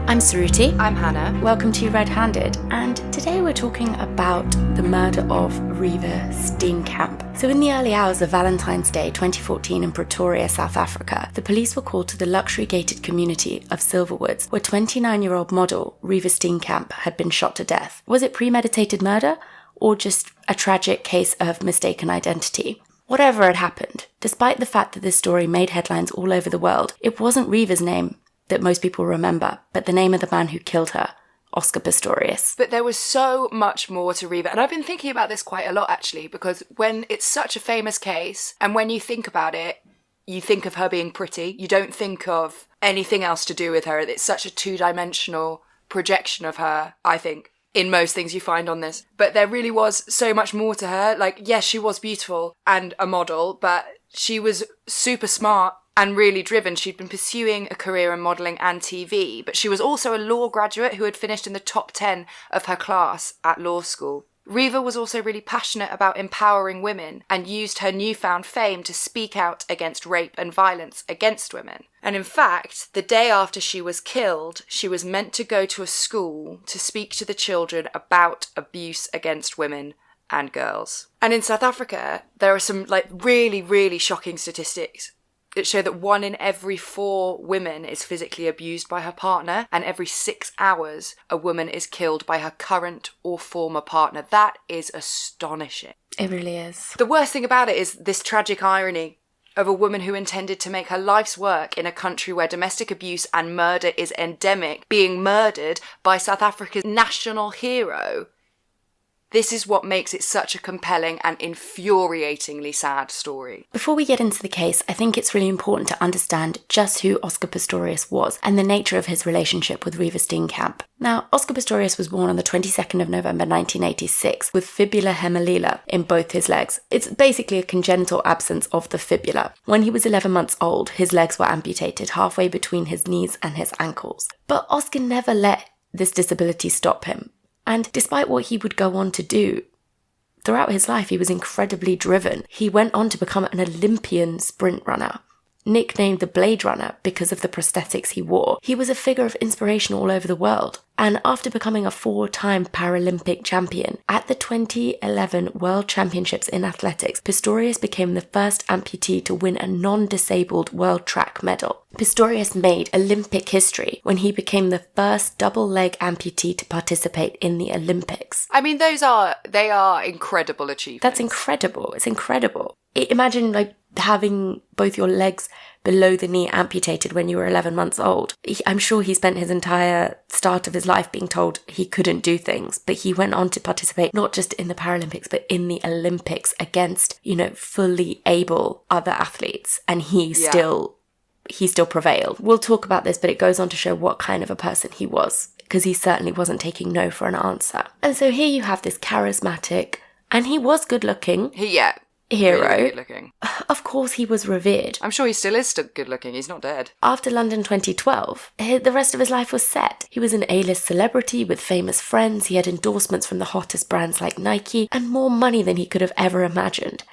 I'm Suruti. I'm Hannah. Welcome to Red Handed, and today we're talking about the murder of Reeva Steenkamp. So in the early hours of Valentine's Day 2014 in Pretoria, South Africa, the police were called to the luxury gated community of Silverwoods, where 29-year-old model Reeva Steenkamp had been shot to death. Was it premeditated murder, or just a tragic case of mistaken identity? Whatever had happened, despite the fact that this story made headlines all over the world, it wasn't Reeva's name that most people remember, but the name of the man who killed her, Oscar Pistorius. But there was so much more to Reeva, and I've been thinking about this quite a lot actually, because when it's such a famous case, and when you think about it, you think of her being pretty, you don't think of anything else to do with her. It's such a two-dimensional projection of her, I think, in most things you find on this. But there really was so much more to her. Like, yes, she was beautiful and a model, but she was super smart and really driven. She'd been pursuing a career in modelling and TV, but she was also a law graduate who had finished in the top 10 of her class at law school. Reeva was also really passionate about empowering women and used her newfound fame to speak out against rape and violence against women. And in fact, the day after she was killed, she was meant to go to a school to speak to the children about abuse against women and girls. And in South Africa, there are some really, really shocking statistics that show that 1 in every 4 women is physically abused by her partner, and every 6 hours a woman is killed by her current or former partner. That is astonishing. It really is. The worst thing about it is this tragic irony of a woman who intended to make her life's work in a country where domestic abuse and murder is endemic, being murdered by South Africa's national hero. This is what makes it such a compelling and infuriatingly sad story. Before we get into the case, I think it's really important to understand just who Oscar Pistorius was and the nature of his relationship with Reeva Steenkamp. Now, Oscar Pistorius was born on the 22nd of November 1986 with fibula hemolyla in both his legs. It's basically a congenital absence of the fibula. When he was 11 months old, his legs were amputated halfway between his knees and his ankles. But Oscar never let this disability stop him. And despite what he would go on to do, throughout his life he was incredibly driven. He went on to become an Olympian sprint runner, nicknamed the Blade Runner because of the prosthetics he wore. He was a figure of inspiration all over the world. And after becoming a 4-time Paralympic champion, at the 2011 World Championships in Athletics, Pistorius became the first amputee to win a non-disabled world track medal. Pistorius made Olympic history when he became the first double-leg amputee to participate in the Olympics. I mean, they are incredible achievements. That's incredible. It's incredible. Imagine having both your legs below the knee amputated when you were 11 months old. I'm sure he spent his entire start of his life being told he couldn't do things, but he went on to participate not just in the Paralympics, but in the Olympics against, fully able other athletes. And he still prevailed. We'll talk about this, but it goes on to show what kind of a person he was, because he certainly wasn't taking no for an answer. And so here you have this charismatic, and he was good looking. Hero. Really good looking. Of course he was revered. I'm sure he still is good looking. He's not dead. After London 2012, the rest of his life was set. He was an A-list celebrity with famous friends. He had endorsements from the hottest brands like Nike and more money than he could have ever imagined.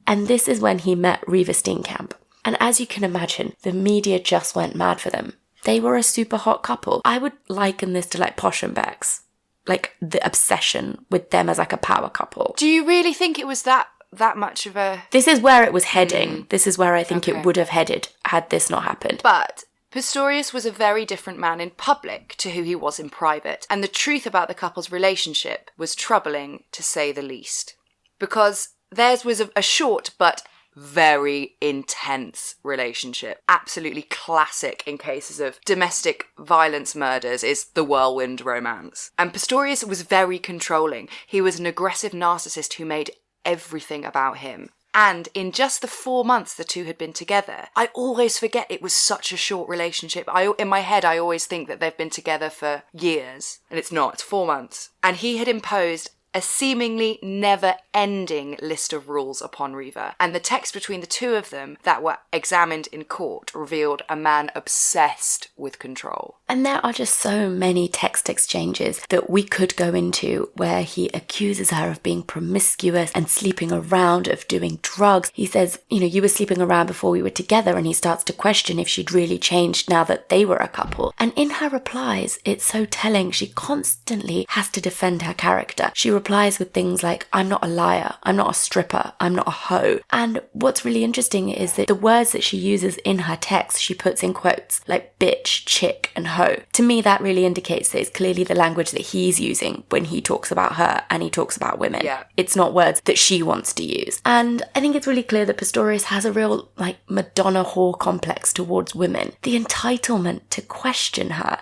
And this is when he met Reeva Steenkamp. And as you can imagine, the media just went mad for them. They were a super hot couple. I would liken this to Posh and Becks. The obsession with them as a power couple. Do you really think it was that much of a... This is where it was heading. This is where I think it would have headed had this not happened. But Pistorius was a very different man in public to who he was in private. And the truth about the couple's relationship was troubling, to say the least. Because theirs was a short but very intense relationship. Absolutely classic in cases of domestic violence murders is the whirlwind romance. And Pistorius was very controlling. He was an aggressive narcissist who made everything about him. And in just the 4 months the two had been together, I always forget it was such a short relationship. In my head, I always think that they've been together for years. And it's not. It's 4 months. And he had imposed a seemingly never-ending list of rules upon Reeva, and the text between the two of them that were examined in court revealed a man obsessed with control. And there are just so many text exchanges that we could go into where he accuses her of being promiscuous and sleeping around, of doing drugs. He says, you were sleeping around before we were together, and he starts to question if she'd really changed now that they were a couple. And in her replies, it's so telling. She constantly has to defend her character. She replies with things like, I'm not a liar, I'm not a stripper, I'm not a hoe. And what's really interesting is that the words that she uses in her text, she puts in quotes, like bitch, chick, and hoe. To me, that really indicates that it's clearly the language that he's using when he talks about her and he talks about women. Yeah. It's not words that she wants to use. And I think it's really clear that Pistorius has a real, Madonna whore complex towards women. The entitlement to question her.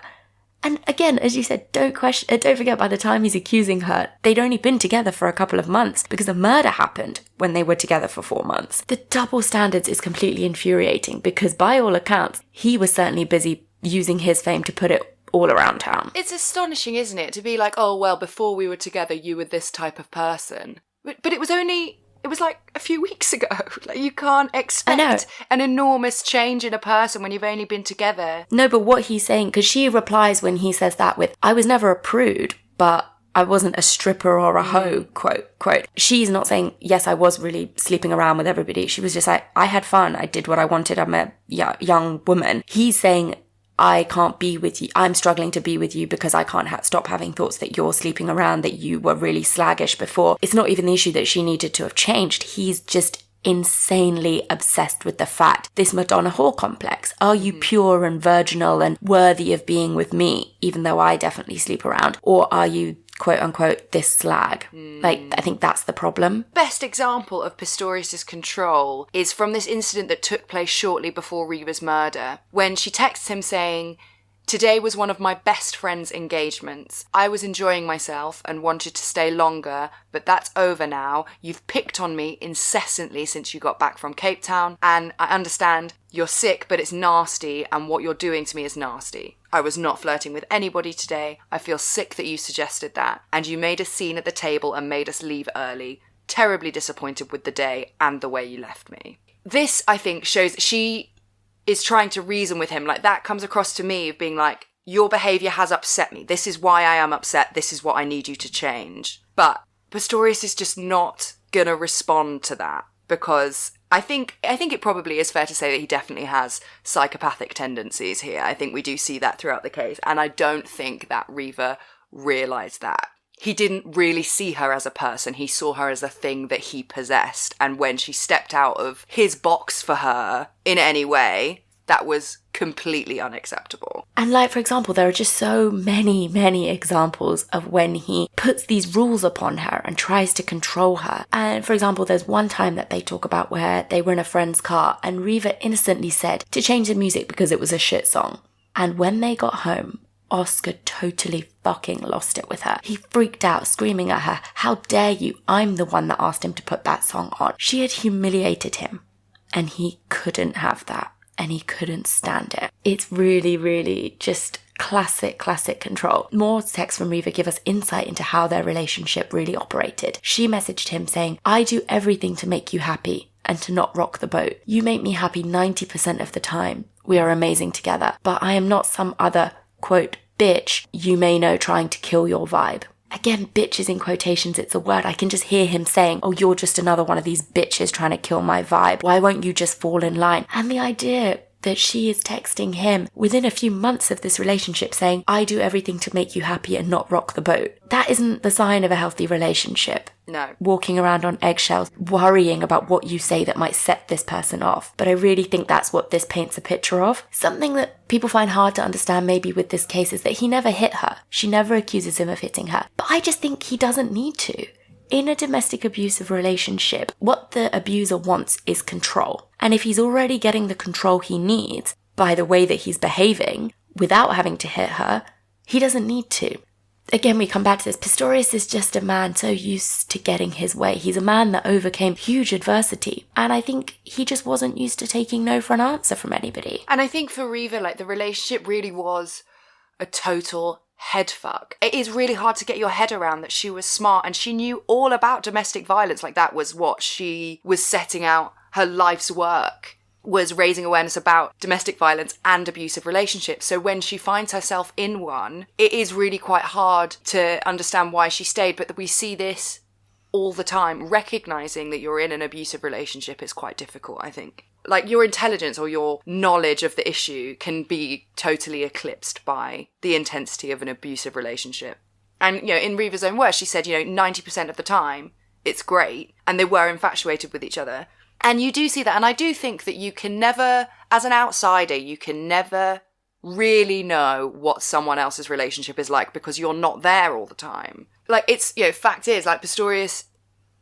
And again, as you said, don't forget, by the time he's accusing her, they'd only been together for a couple of months because a murder happened when they were together for 4 months. The double standards is completely infuriating because by all accounts, he was certainly busy using his fame to put it all around town. It's astonishing, isn't it, to be like, oh, well, before we were together, you were this type of person. But it was like a few weeks ago. Like, you can't expect an enormous change in a person when you've only been together. No, but what he's saying, because she replies when he says that with, I was never a prude, but I wasn't a stripper or a hoe, quote. She's not saying, yes, I was really sleeping around with everybody. She was just like, I had fun. I did what I wanted. I'm a young woman. He's saying, I can't be with you. I'm struggling to be with you because I can't stop having thoughts that you're sleeping around, that you were really slaggish before. It's not even the issue that she needed to have changed. He's just insanely obsessed with the fact, this Madonna whore complex. Are you pure and virginal and worthy of being with me, even though I definitely sleep around? Or are you, quote unquote, this slag? I think that's the problem. Best example of Pistorius' control is from this incident that took place shortly before Reeva's murder, when she texts him saying, today was one of my best friend's engagements. I was enjoying myself and wanted to stay longer, but that's over now. You've picked on me incessantly since you got back from Cape Town, and I understand you're sick, but it's nasty, and what you're doing to me is nasty. I was not flirting with anybody today. I feel sick that you suggested that, and you made a scene at the table and made us leave early. Terribly disappointed with the day and the way you left me. This, I think, shows that she is trying to reason with him. Like, that comes across to me of being like, your behaviour has upset me. This is why I am upset. This is what I need you to change. But Pistorius is just not gonna respond to that, because I think it probably is fair to say that he definitely has psychopathic tendencies here. I think we do see that throughout the case, and I don't think that Reeva realised that. He didn't really see her as a person. He saw her as a thing that he possessed. And when she stepped out of his box for her in any way, that was completely unacceptable. And for example, there are just so many examples of when he puts these rules upon her and tries to control her. And for example, there's one time that they talk about where they were in a friend's car and Reeva innocently said to change the music because it was a shit song. And when they got home, Oscar totally fucking lost it with her. He freaked out, screaming at her, how dare you? I'm the one that asked him to put that song on. She had humiliated him, and he couldn't have that, and he couldn't stand it. It's really just classic control. More texts from Reeva give us insight into how their relationship really operated. She messaged him saying, I do everything to make you happy and to not rock the boat. You make me happy 90% of the time. We are amazing together, but I am not some other, quote, bitch you may know trying to kill your vibe. Again, bitch is in quotations, it's a word. I can just hear him saying, oh, you're just another one of these bitches trying to kill my vibe. Why won't you just fall in line? And the idea that she is texting him within a few months of this relationship saying, I do everything to make you happy and not rock the boat. That isn't the sign of a healthy relationship. No. Walking around on eggshells, worrying about what you say that might set this person off. But I really think that's what this paints a picture of. Something that people find hard to understand maybe with this case is that he never hit her. She never accuses him of hitting her. But I just think he doesn't need to. In a domestic abusive relationship, what the abuser wants is control. And if he's already getting the control he needs by the way that he's behaving without having to hit her, he doesn't need to. Again, we come back to this. Pistorius is just a man so used to getting his way. He's a man that overcame huge adversity. And I think he just wasn't used to taking no for an answer from anybody. And I think for Reeva, the relationship really was a total headfuck. It is really hard to get your head around that she was smart and she knew all about domestic violence. Like, that was what she was setting out her life's work, was raising awareness about domestic violence and abusive relationships. So when she finds herself in one, it is really quite hard to understand why she stayed. But we see this all the time. Recognizing that you're in an abusive relationship is quite difficult, I think. Like, your intelligence or your knowledge of the issue can be totally eclipsed by the intensity of an abusive relationship. And, in Reeva's own words, she said, 90% of the time, it's great. And they were infatuated with each other. And you do see that. And I do think that you can never, as an outsider, you can never really know what someone else's relationship is like because you're not there all the time. Like, it's, fact is, like, Pistorius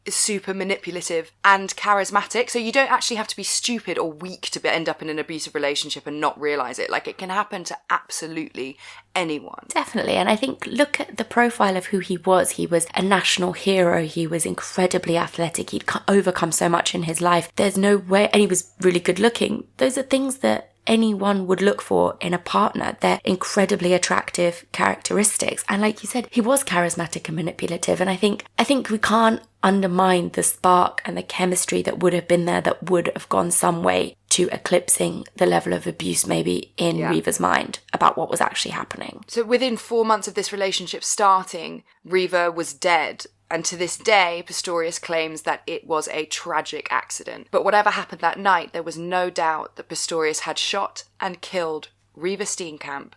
is super manipulative and charismatic, so you don't actually have to be stupid or weak to end up in an abusive relationship and not realise it. Like, it can happen to absolutely anyone. Definitely. And I think, look at the profile of who he was. He was a national hero. He was incredibly athletic. He'd overcome so much in his life. There's no way, and he was really good looking. Those are things that anyone would look for in a partner. They're incredibly attractive characteristics. And like you said, he was charismatic and manipulative. And I think we can't undermine the spark and the chemistry that would have been there, that would have gone some way to eclipsing the level of abuse maybe in Reeva's mind about what was actually happening. So within 4 months of this relationship starting, Reeva was dead. And to this day, Pistorius claims that it was a tragic accident. But whatever happened that night, there was no doubt that Pistorius had shot and killed Reeva Steenkamp.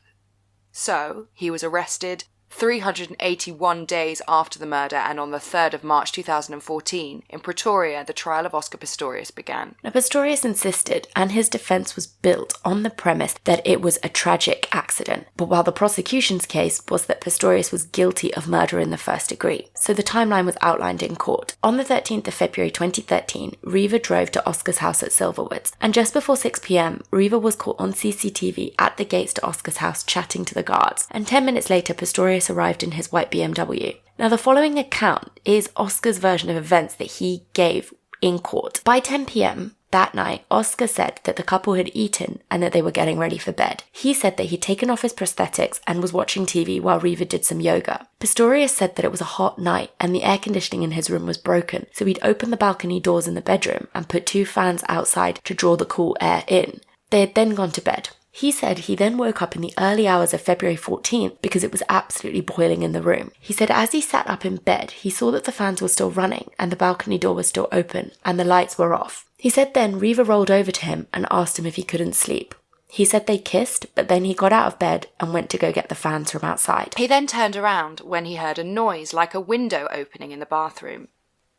So, he was arrested 381 days after the murder, and on the 3rd of March 2014, in Pretoria, the trial of Oscar Pistorius began. Now, Pistorius insisted, and his defence was built on the premise that it was a tragic accident, but while the prosecution's case was that Pistorius was guilty of murder in the first degree. So the timeline was outlined in court. On the 13th of February 2013, Reeva drove to Oscar's house at Silverwoods, and just before 6 p.m, Reeva was caught on CCTV at the gates to Oscar's house chatting to the guards, and 10 minutes later, Pistorius arrived in his white BMW. Now, the following account is Oscar's version of events that he gave in court. By 10 p.m. that night, Oscar said that the couple had eaten and that they were getting ready for bed. He said that he'd taken off his prosthetics and was watching TV while Reeva did some yoga. Pistorius said that it was a hot night and the air conditioning in his room was broken, so he'd opened the balcony doors in the bedroom and put 2 fans outside to draw the cool air in. They had then gone to bed. He said he then woke up in the early hours of February 14th because it was absolutely boiling in the room. He said as he sat up in bed, he saw that the fans were still running and the balcony door was still open and the lights were off. He said then Reeva rolled over to him and asked him if he couldn't sleep. He said they kissed, but then he got out of bed and went to go get the fans from outside. He then turned around when he heard a noise like a window opening in the bathroom.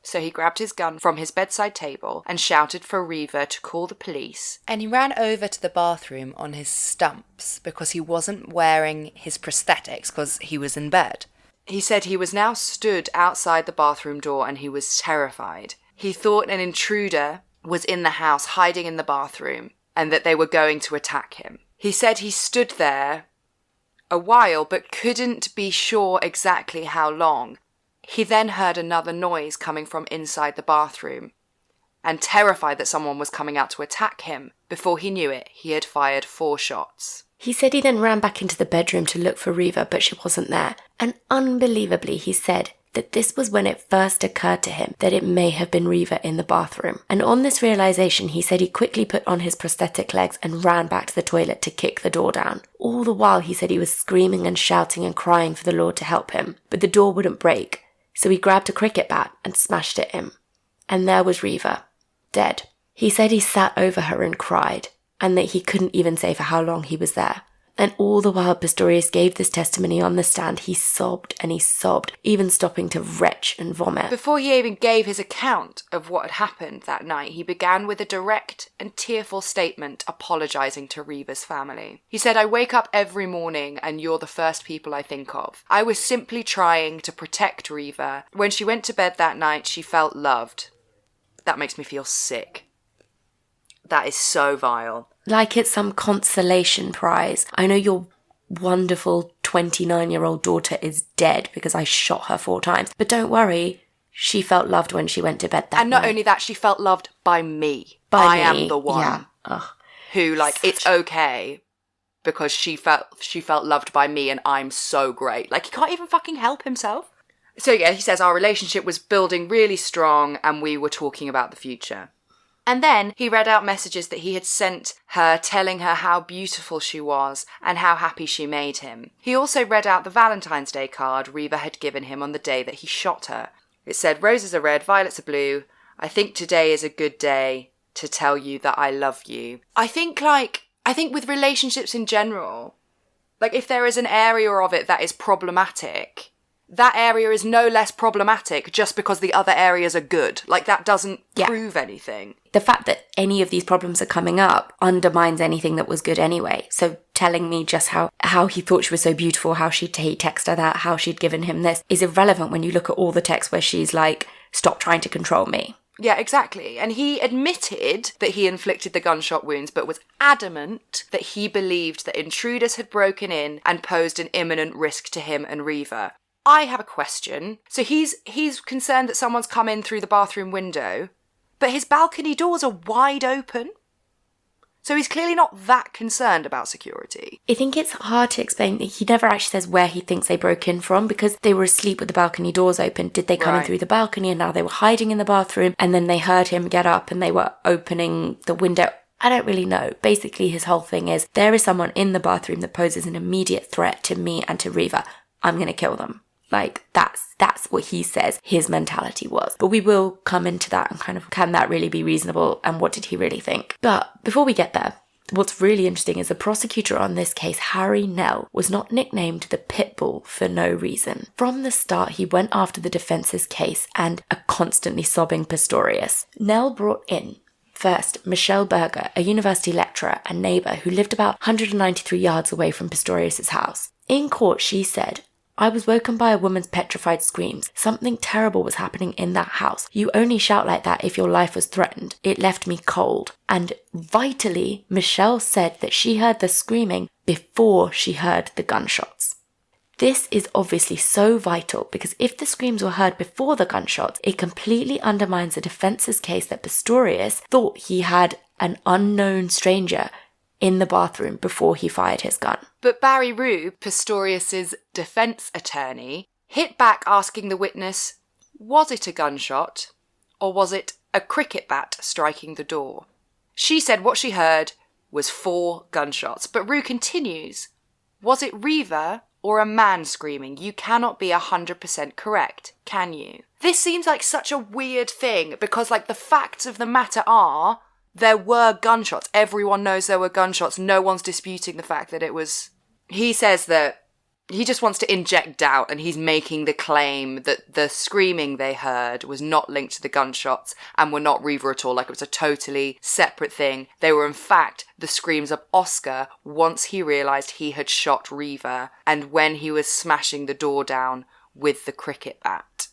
So he grabbed his gun from his bedside table and shouted for Reeva to call the police. And he ran over to the bathroom on his stumps because he wasn't wearing his prosthetics because he was in bed. He said he was now stood outside the bathroom door and he was terrified. He thought an intruder was in the house hiding in the bathroom and that they were going to attack him. He said he stood there a while but couldn't be sure exactly how long. He then heard another noise coming from inside the bathroom, and terrified that someone was coming out to attack him, before he knew it, he had fired 4 shots. He said he then ran back into the bedroom to look for Reeva, but she wasn't there. And unbelievably, he said that this was when it first occurred to him that it may have been Reeva in the bathroom. And on this realization, he said he quickly put on his prosthetic legs and ran back to the toilet to kick the door down. All the while, he said he was screaming and shouting and crying for the Lord to help him, but the door wouldn't break. So he grabbed a cricket bat and smashed it in. And there was Reeva, dead. He said he sat over her and cried, and that he couldn't even say for how long he was there. And all the while Pistorius gave this testimony on the stand, he sobbed and he sobbed, even stopping to retch and vomit. Before he even gave his account of what had happened that night, he began with a direct and tearful statement apologising to Reeva's family. He said, "I wake up every morning and you're the first people I think of. I was simply trying to protect Reeva. When she went to bed that night, she felt loved." That makes me feel sick. That is so vile. Like it's some consolation prize. I know your wonderful 29-year-old daughter is dead because I shot her 4 times. But don't worry, she felt loved when she went to bed that night. And not only that, she felt loved by me. I am the one yeah. who, like, it's okay because she felt loved by me and I'm so great. Like, he can't even fucking help himself. So yeah, he says our relationship was building really strong and we were talking about the future. And then he read out messages that he had sent her telling her how beautiful she was and how happy she made him. He also read out the Valentine's Day card Reeva had given him on the day that he shot her. It said, "Roses are red, violets are blue. I think today is a good day to tell you that I love you." I think with relationships in general, like, if there is an area of it that is problematic, that area is no less problematic just because the other areas are good. Like, that doesn't prove anything. The fact that any of these problems are coming up undermines anything that was good anyway. So telling me just how he thought she was so beautiful, how he texted her that, how she'd given him this, is irrelevant when you look at all the texts where she's like, "Stop trying to control me." Yeah, exactly. And he admitted that he inflicted the gunshot wounds, but was adamant that he believed that intruders had broken in and posed an imminent risk to him and Reeva. I have a question. So he's concerned that someone's come in through the bathroom window, but his balcony doors are wide open. So he's clearly not that concerned about security. I think it's hard to explain. He never actually says where he thinks they broke in from, because they were asleep with the balcony doors open. Did they come in through the balcony and now they were hiding in the bathroom and then they heard him get up and they were opening the window? I don't really know. Basically, his whole thing is, there is someone in the bathroom that poses an immediate threat to me and to Reeva. I'm going to kill them. Like, that's what he says his mentality was. But we will come into that and kind of, can that really be reasonable and what did he really think? But before we get there, what's really interesting is the prosecutor on this case, Harry Nell, was not nicknamed the Pitbull for no reason. From the start, he went after the defence's case and a constantly sobbing Pistorius. Nell brought in, first, Michelle Berger, a university lecturer and neighbour who lived about 193 yards away from Pistorius' house. In court, she said, "I was woken by a woman's petrified screams. Something terrible was happening in that house. You only shout like that if your life was threatened. It left me cold." And vitally, Michelle said that she heard the screaming before she heard the gunshots. This is obviously so vital, because if the screams were heard before the gunshots, it completely undermines the defence's case that Pistorius thought he had an unknown stranger in the bathroom before he fired his gun. But Barry Rube, Pistorius's defence attorney, hit back asking the witness, was it a gunshot or was it a cricket bat striking the door? She said what she heard was 4 gunshots, but Rue continues, was it Reeva or a man screaming? You cannot be 100% correct, can you? This seems like such a weird thing, because like, the facts of the matter are, there were gunshots. Everyone knows there were gunshots. No one's disputing the fact that it was... He says that he just wants to inject doubt, and he's making the claim that the screaming they heard was not linked to the gunshots and were not Reeva at all, like it was a totally separate thing. They were in fact the screams of Oscar once he realised he had shot Reeva and when he was smashing the door down with the cricket bat.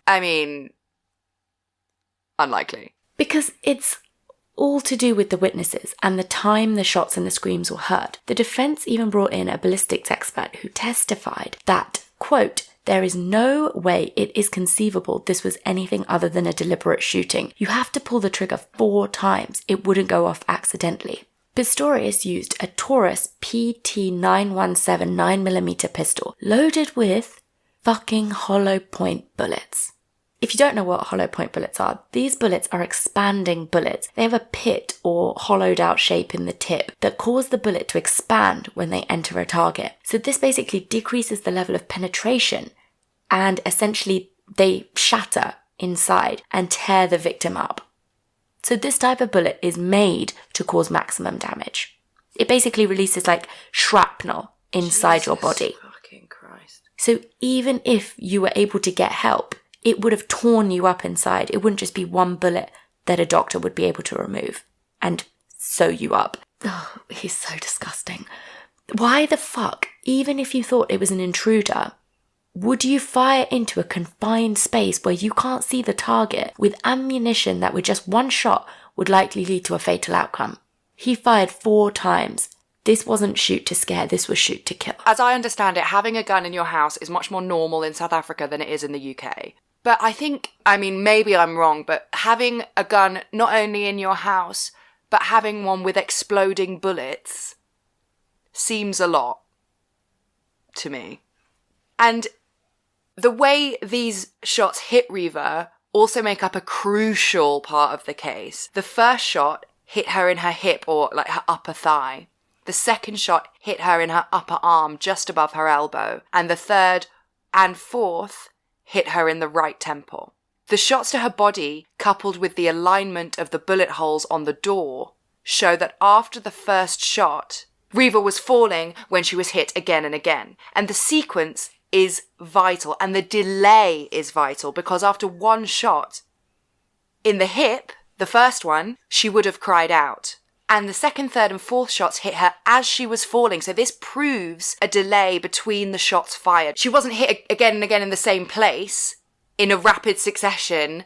I mean, unlikely. Because it's all to do with the witnesses and the time the shots and the screams were heard. The defence even brought in a ballistics expert who testified that, quote, "There is no way it is conceivable this was anything other than a deliberate shooting. You have to pull the trigger 4 times. It wouldn't go off accidentally." Pistorius used a Taurus PT917 9mm pistol loaded with fucking hollow point bullets. If you don't know what hollow point bullets are, these bullets are expanding bullets. They have a pit or hollowed out shape in the tip that cause the bullet to expand when they enter a target. So this basically decreases the level of penetration, and essentially they shatter inside and tear the victim up. So this type of bullet is made to cause maximum damage. It basically releases like shrapnel inside your body. Fucking Christ. So even if you were able to get help, it would have torn you up inside. It wouldn't just be one bullet that a doctor would be able to remove and sew you up. Oh, he's so disgusting. Why the fuck, even if you thought it was an intruder, would you fire into a confined space where you can't see the target with ammunition that with just one shot would likely lead to a fatal outcome? He fired 4 times. This wasn't shoot to scare, this was shoot to kill. As I understand it, having a gun in your house is much more normal in South Africa than it is in the UK. But I think, I mean, maybe I'm wrong, but having a gun not only in your house, but having one with exploding bullets, seems a lot to me. And the way these shots hit Reeva also make up a crucial part of the case. The first shot hit her in her hip or like her upper thigh. The second shot hit her in her upper arm just above her elbow. And the third and fourth hit her in the right temple. The shots to her body, coupled with the alignment of the bullet holes on the door, show that after the first shot, Reeva was falling when she was hit again and again. And the sequence is vital, and the delay is vital, because after one shot in the hip, the first one, she would have cried out. And the second, third, and fourth shots hit her as she was falling. So this proves a delay between the shots fired. She wasn't hit again and again in the same place in a rapid succession.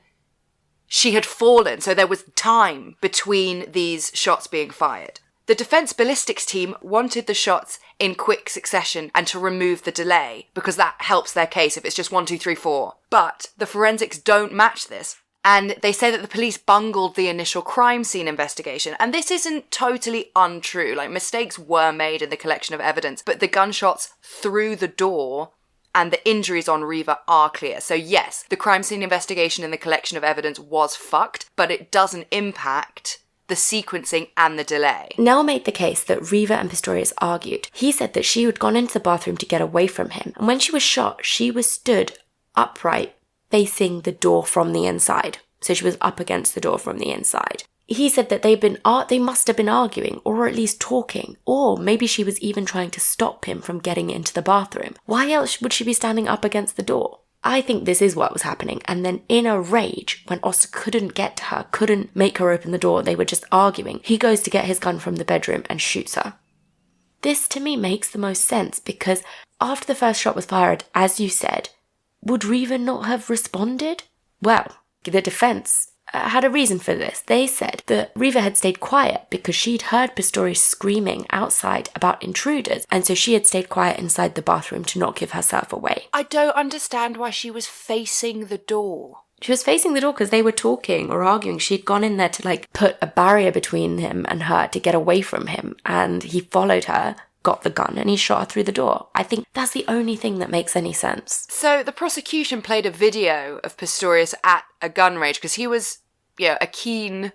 She had fallen, so there was time between these shots being fired. The defense ballistics team wanted the shots in quick succession and to remove the delay, because that helps their case if it's just 1, 2, 3, 4. But the forensics don't match this. And they say that the police bungled the initial crime scene investigation. And this isn't totally untrue. Like, mistakes were made in the collection of evidence, but the gunshots through the door and the injuries on Reeva are clear. So yes, the crime scene investigation and the collection of evidence was fucked, but it doesn't impact the sequencing and the delay. Nell made the case that Reeva and Pistorius argued. He said that she had gone into the bathroom to get away from him, and when she was shot, she was stood upright, facing the door from the inside. So she was up against the door from the inside. He said that they must have been arguing, or at least talking, or maybe she was even trying to stop him from getting into the bathroom. Why else would she be standing up against the door? I think this is what was happening. And then in a rage, when Oscar couldn't get to her, couldn't make her open the door, they were just arguing, he goes to get his gun from the bedroom and shoots her. This to me makes the most sense, because after the first shot was fired, as you said, would Reeva not have responded? Well, the defense had a reason for this. They said that Reeva had stayed quiet because she'd heard Pistorius screaming outside about intruders, and so she had stayed quiet inside the bathroom to not give herself away. I don't understand why she was facing the door. She was facing the door because they were talking or arguing. She'd gone in there to put a barrier between him and her to get away from him, and he followed her, got the gun, and he shot her through the door. I think that's the only thing that makes any sense. So the prosecution played a video of Pistorius at a gun range, because he was, a keen,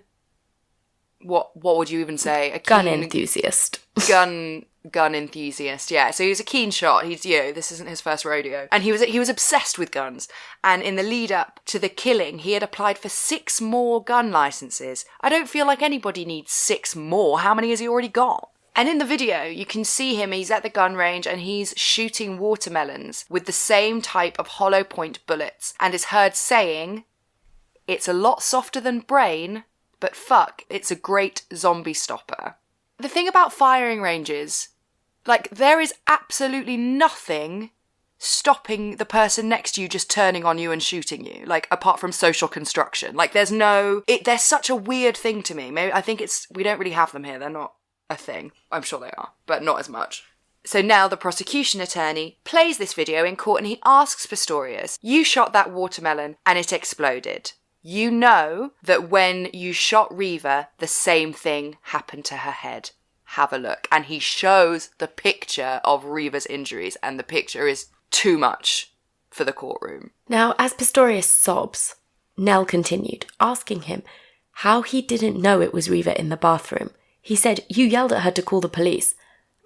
what would you even say? A keen gun enthusiast. Gun enthusiast, yeah. So he was a keen shot. He's, this isn't his first rodeo. And he was obsessed with guns. And in the lead up to the killing, he had applied for 6 more gun licenses. I don't feel like anybody needs 6 more. How many has he already got? And in the video, you can see him, he's at the gun range and he's shooting watermelons with the same type of hollow point bullets, and is heard saying, "It's a lot softer than brain, but fuck, it's a great zombie stopper." The thing about firing ranges, there is absolutely nothing stopping the person next to you just turning on you and shooting you, apart from social construction. They're such a weird thing to me. Maybe I think we don't really have them here. They're not a thing. I'm sure they are, but not as much. So now the prosecution attorney plays this video in court and he asks Pistorius, "You shot that watermelon and it exploded. You know that when you shot Reeva, the same thing happened to her head. Have a look." And he shows the picture of Reeva's injuries, and the picture is too much for the courtroom. Now, as Pistorius sobs, Nell continued, asking him how he didn't know it was Reeva in the bathroom. He said, "You yelled at her to call the police,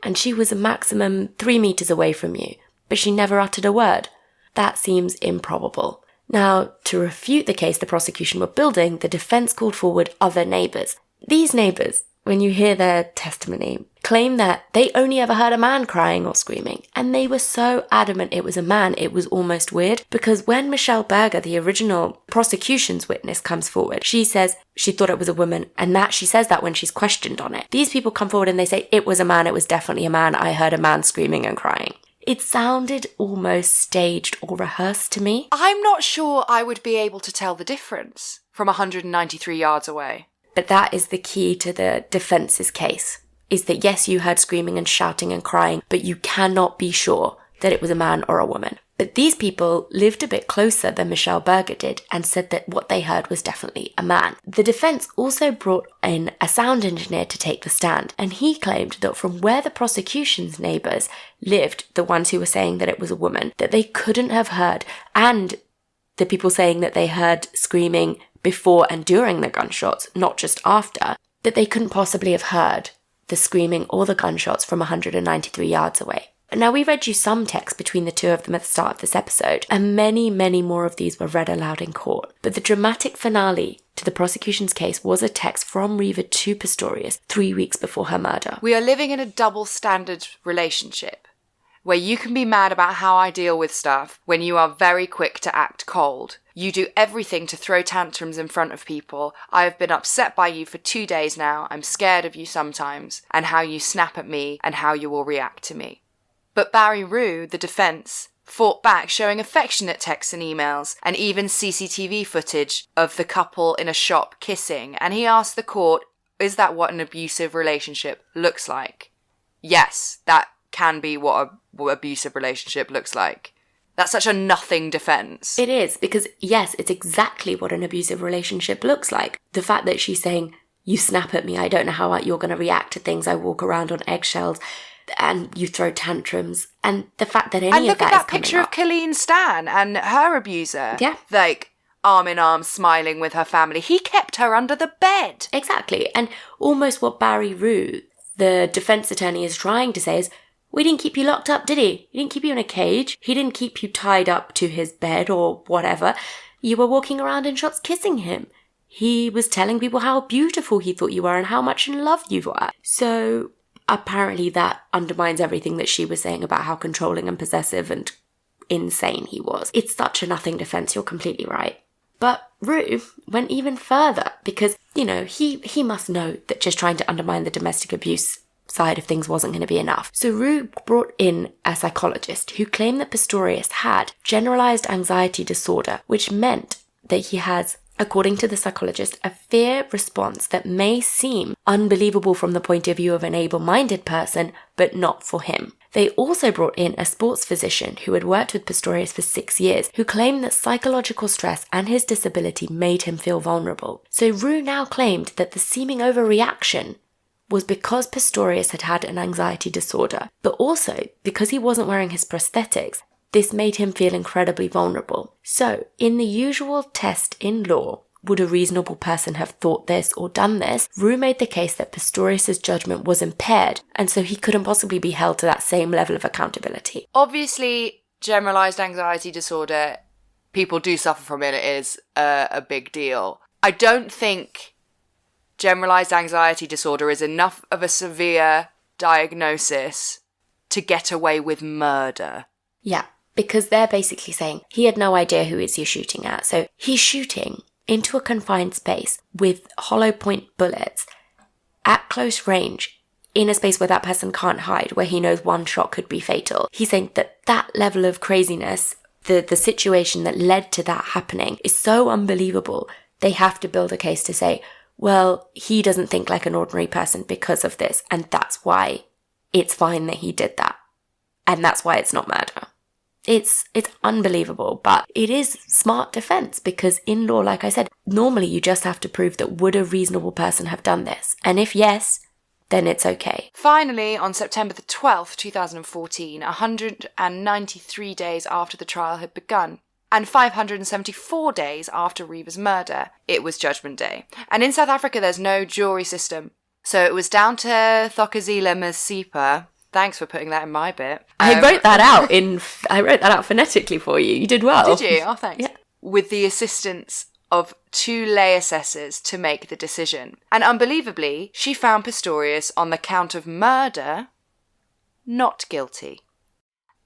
and she was a maximum 3 meters away from you, but she never uttered a word. That seems improbable." Now, to refute the case the prosecution were building, the defense called forward other neighbors. These neighbors, when you hear their testimony, claim that they only ever heard a man crying or screaming, and they were so adamant it was a man, it was almost weird, because when Michelle Berger, the original prosecution's witness, comes forward, she says she thought it was a woman, and that she says that when she's questioned on it. These people come forward and they say, "It was a man, it was definitely a man, I heard a man screaming and crying." It sounded almost staged or rehearsed to me. I'm not sure I would be able to tell the difference from 193 yards away. But that is the key to the defense's case, is that yes, you heard screaming and shouting and crying, but you cannot be sure that it was a man or a woman. But these people lived a bit closer than Michelle Berger did and said that what they heard was definitely a man. The defense also brought in a sound engineer to take the stand, and he claimed that from where the prosecution's neighbours lived, the ones who were saying that it was a woman, that they couldn't have heard, and the people saying that they heard screaming before and during the gunshots, not just after, that they couldn't possibly have heard the screaming or the gunshots from 193 yards away. Now, we read you some text between the two of them at the start of this episode, and many, many more of these were read aloud in court. But the dramatic finale to the prosecution's case was a text from Reeva to Pistorius 3 weeks before her murder. We are living in a double standard relationship, where you can be mad about how I deal with stuff when you are very quick to act cold. You do everything to throw tantrums in front of people. I have been upset by you for 2 days now. I'm scared of you sometimes, and how you snap at me and how you will react to me. But Barry Rue, the defence, fought back, showing affectionate texts and emails, and even CCTV footage of the couple in a shop kissing, and he asked the court, is that what an abusive relationship looks like? Yes, that can be what an abusive relationship looks like. That's such a nothing defence. It is, because yes, it's exactly what an abusive relationship looks like. The fact that she's saying, you snap at me, I don't know how you're going to react to things, I walk around on eggshells, and you throw tantrums, and the fact that any of that is coming up. And look at that picture of Colleen Stan and her abuser. Yeah. Like, arm in arm, smiling with her family. He kept her under the bed. Exactly. And almost what Barry Rue, the defence attorney, is trying to say is, we didn't keep you locked up, did he? He didn't keep you in a cage. He didn't keep you tied up to his bed or whatever. You were walking around in shots kissing him. He was telling people how beautiful he thought you were and how much in love you were. So apparently that undermines everything that she was saying about how controlling and possessive and insane he was. It's such a nothing defence, you're completely right. But Rue went even further because, he must know that just trying to undermine the domestic abuse side of things wasn't going to be enough. So Rue brought in a psychologist who claimed that Pistorius had generalized anxiety disorder, which meant that he has, according to the psychologist, a fear response that may seem unbelievable from the point of view of an able-minded person, but not for him. They also brought in a sports physician who had worked with Pistorius for 6 years, who claimed that psychological stress and his disability made him feel vulnerable. So Rue now claimed that the seeming overreaction was because Pistorius had had an anxiety disorder, but also because he wasn't wearing his prosthetics. This made him feel incredibly vulnerable. So, in the usual test in law, would a reasonable person have thought this or done this? Rue made the case that Pistorius' judgment was impaired, and so he couldn't possibly be held to that same level of accountability. Obviously, generalised anxiety disorder, people do suffer from it. It is a big deal. I don't think generalised anxiety disorder is enough of a severe diagnosis to get away with murder. Yeah. Because they're basically saying he had no idea who he's shooting at. So he's shooting into a confined space with hollow point bullets at close range in a space where that person can't hide, where he knows one shot could be fatal. He's saying that level of craziness, the situation that led to that happening is so unbelievable. They have to build a case to say, well, he doesn't think like an ordinary person because of this. And that's why it's fine that he did that. And that's why it's not murder. It's unbelievable, but it is smart defense because in law, like I said, normally you just have to prove that would a reasonable person have done this? And if yes, then it's okay. Finally, on September the 12th, 2014, 193 days after the trial had begun, and 574 days after Reeva's murder, it was Judgment Day. And in South Africa, there's no jury system. So it was down to Thokozile Masipa. Thanks for putting that in my bit. I wrote that out phonetically for you. You did well. Did you? Oh, thanks. Yeah. With the assistance of 2 lay assessors to make the decision. And unbelievably, she found Pistorius on the count of murder not guilty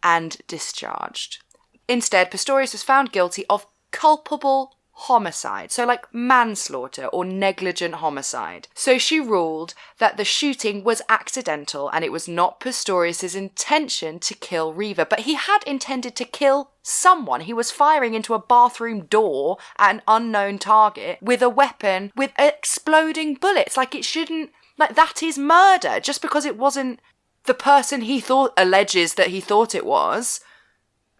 and discharged. Instead, Pistorius was found guilty of culpable homicide, so like manslaughter or negligent homicide. So she ruled that the shooting was accidental and it was not Pistorius' intention to kill Reeva, but he had intended to kill someone. He was firing into a bathroom door at an unknown target with a weapon with exploding bullets. Like it shouldn't, like that is murder. Just because it wasn't the person he alleges that he thought it was,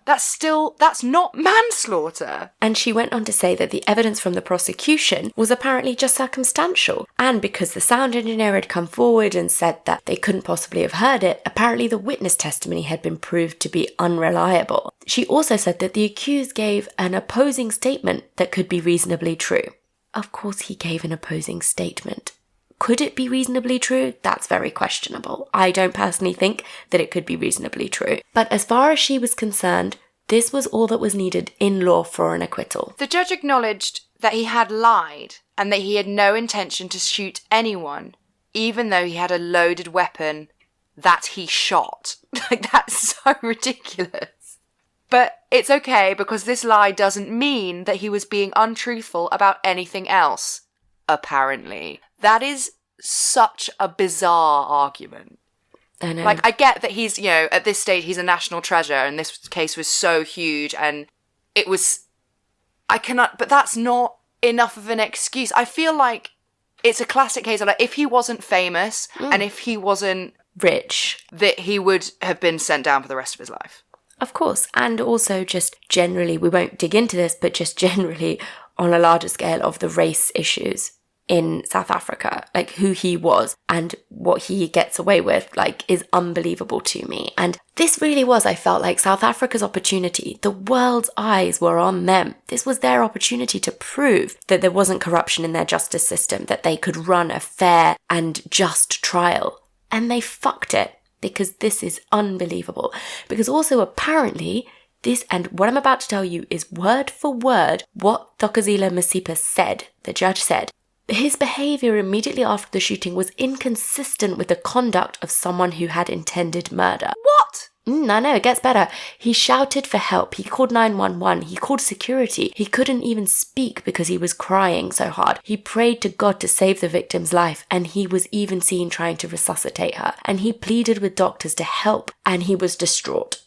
That's not manslaughter. And she went on to say that the evidence from the prosecution was apparently just circumstantial. And because the sound engineer had come forward and said that they couldn't possibly have heard it, apparently the witness testimony had been proved to be unreliable. She also said that the accused gave an opposing statement that could be reasonably true. Of course he gave an opposing statement. Could it be reasonably true? That's very questionable. I don't personally think that it could be reasonably true. But as far as she was concerned, this was all that was needed in law for an acquittal. The judge acknowledged that he had lied and that he had no intention to shoot anyone, even though he had a loaded weapon that he shot. Like, that's so ridiculous. But it's okay because this lie doesn't mean that he was being untruthful about anything else, apparently. That is such a bizarre argument. I know. Like, I get that he's, at this stage, he's a national treasure, and this case was so huge, and it was, but that's not enough of an excuse. I feel like it's a classic case of, like, if he wasn't famous, and if he wasn't rich, that he would have been sent down for the rest of his life. Of course. And also just generally, we won't dig into this, but just generally on a larger scale of the race issues in South Africa, like who he was and what he gets away with, like, is unbelievable to me. And this really was, I felt like, South Africa's opportunity. The world's eyes were on them. This was their opportunity to prove that there wasn't corruption in their justice system, that they could run a fair and just trial. And they fucked it, because this is unbelievable. Because also, apparently, this, and what I'm about to tell you, is word for word what Thokozile Masipa said, the judge said. His behaviour immediately after the shooting was inconsistent with the conduct of someone who had intended murder. What? I know, it gets better. He shouted for help. He called 911. He called security. He couldn't even speak because he was crying so hard. He prayed to God to save the victim's life, and he was even seen trying to resuscitate her. And he pleaded with doctors to help, and he was distraught.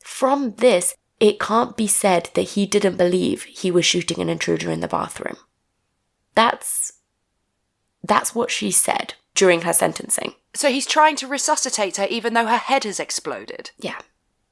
From this, it can't be said that he didn't believe he was shooting an intruder in the bathroom. That's what she said during her sentencing. So he's trying to resuscitate her even though her head has exploded? Yeah.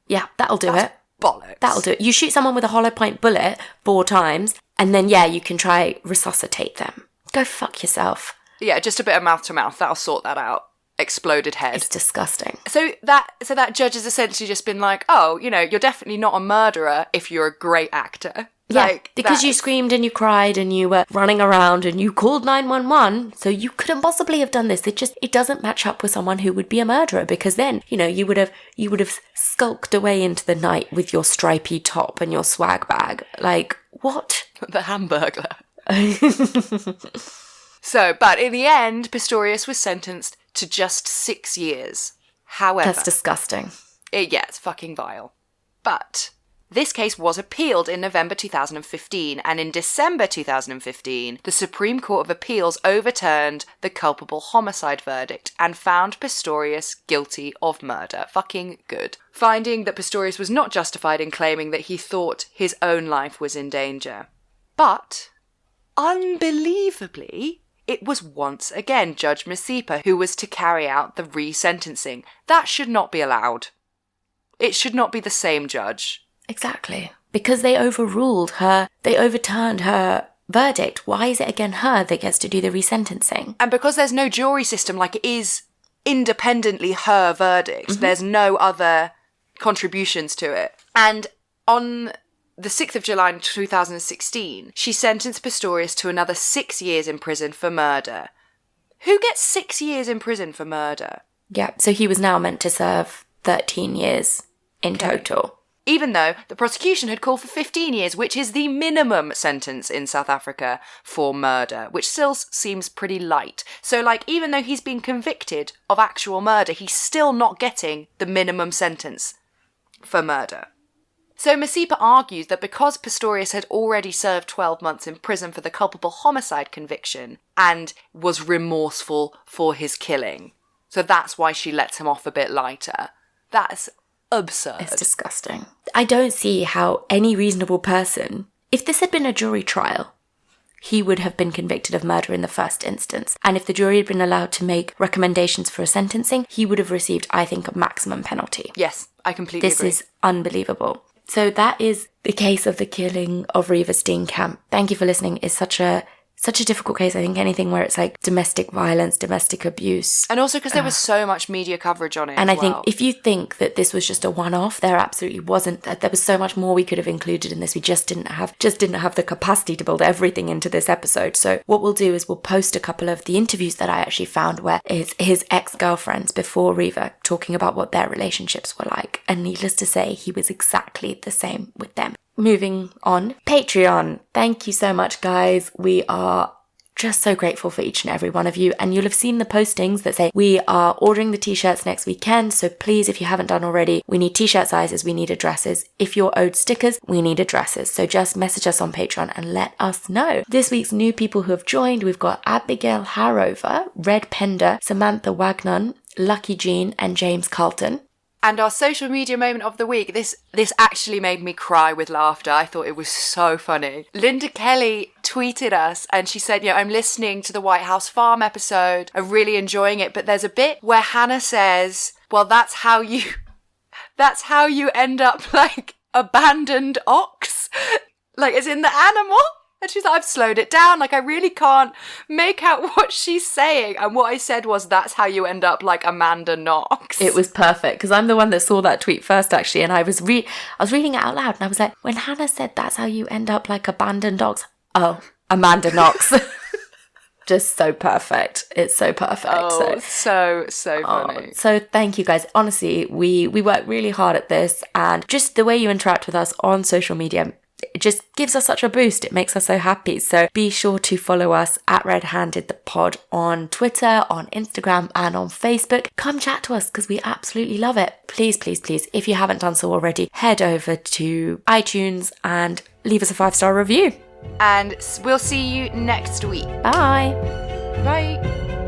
Yeah, that'll do That's it. bollocks. That'll do it. You shoot someone with a hollow point bullet 4 times, and then, yeah, you can try resuscitate them. Go fuck yourself. Yeah, just a bit of mouth to mouth. That'll sort that out. Exploded head. It's disgusting. So that judge has essentially just been like, oh, you're definitely not a murderer if you're a great actor. Yeah, because you screamed and you cried and you were running around and you called 911, so you couldn't possibly have done this. It doesn't match up with someone who would be a murderer, because then, you would have skulked away into the night with your stripy top and your swag bag. Like, what? The Hamburglar. So, but in the end, Pistorius was sentenced to just 6 years. However... That's disgusting. It's fucking vile. But... this case was appealed in November 2015, and in December 2015, the Supreme Court of Appeals overturned the culpable homicide verdict and found Pistorius guilty of murder. Fucking good. Finding that Pistorius was not justified in claiming that he thought his own life was in danger. But, unbelievably, it was once again Judge Masipa who was to carry out the resentencing. That should not be allowed. It should not be the same judge. Exactly. Because they overruled her, they overturned her verdict. Why is it again her that gets to do the resentencing? And because there's no jury system, like, it is independently her verdict. There's no other contributions to it. And on the 6th of July 2016, she sentenced Pistorius to another 6 years in prison for murder. Who gets 6 years in prison for murder? Yeah, so he was now meant to serve 13 years in total. Even though the prosecution had called for 15 years, which is the minimum sentence in South Africa for murder, which still seems pretty light. So, like, even though he's been convicted of actual murder, he's still not getting the minimum sentence for murder. So Masipa argues that because Pistorius had already served 12 months in prison for the culpable homicide conviction and was remorseful for his killing, so that's why she lets him off a bit lighter. That's absurd. It's disgusting. I don't see how any reasonable person, if this had been a jury trial, he would have been convicted of murder in the first instance. And if the jury had been allowed to make recommendations for a sentencing, he would have received, I think, a maximum penalty. Yes, I completely agree. This is unbelievable. So that is the case of the killing of Reeva Steenkamp. Thank you for listening. It's such a difficult case. I think anything where it's like domestic violence, domestic abuse. And also because there was so much media coverage on it. And I think if you think that this was just a one-off, there absolutely wasn't. There was so much more we could have included in this. We just didn't have the capacity to build everything into this episode. So what we'll do is we'll post a couple of the interviews that I actually found where it's his ex-girlfriends before Reeva talking about what their relationships were like. And needless to say, he was exactly the same with them. Moving on, Patreon. Thank you so much, guys. We are just so grateful for each and every one of you. And you'll have seen the postings that say we are ordering the t-shirts next weekend. So please, if you haven't done already, we need t-shirt sizes, we need addresses. If you're owed stickers, we need addresses. So just message us on Patreon and let us know. This week's new people who have joined, we've got Abigail Harrover, Red Pender, Samantha Wagnon, Lucky Jean, and James Carlton. And our social media moment of the week, this actually made me cry with laughter. I thought it was so funny. Linda Kelly tweeted us and she said, I'm listening to the White House Farm episode. I'm really enjoying it. But there's a bit where Hannah says, well, that's how you end up like abandoned ox. Like as in the animal. And she's like, I've slowed it down. Like, I really can't make out what she's saying. And what I said was, that's how you end up like Amanda Knox. It was perfect, because I'm the one that saw that tweet first, actually. And I was reading it out loud. And I was like, when Hannah said, that's how you end up like abandoned dogs. Oh, Amanda Knox. Just so perfect. It's so perfect. Oh, so funny. So thank you, guys. Honestly, we work really hard at this. And just the way you interact with us on social media, it just gives us such a boost. It makes us so happy. So be sure to follow us at Red Handed the Pod on Twitter, on Instagram, and on Facebook. Come chat to us because we absolutely love it. Please, please, please, if you haven't done so already, head over to iTunes and leave us a 5-star review. And we'll see you next week. Bye. Bye.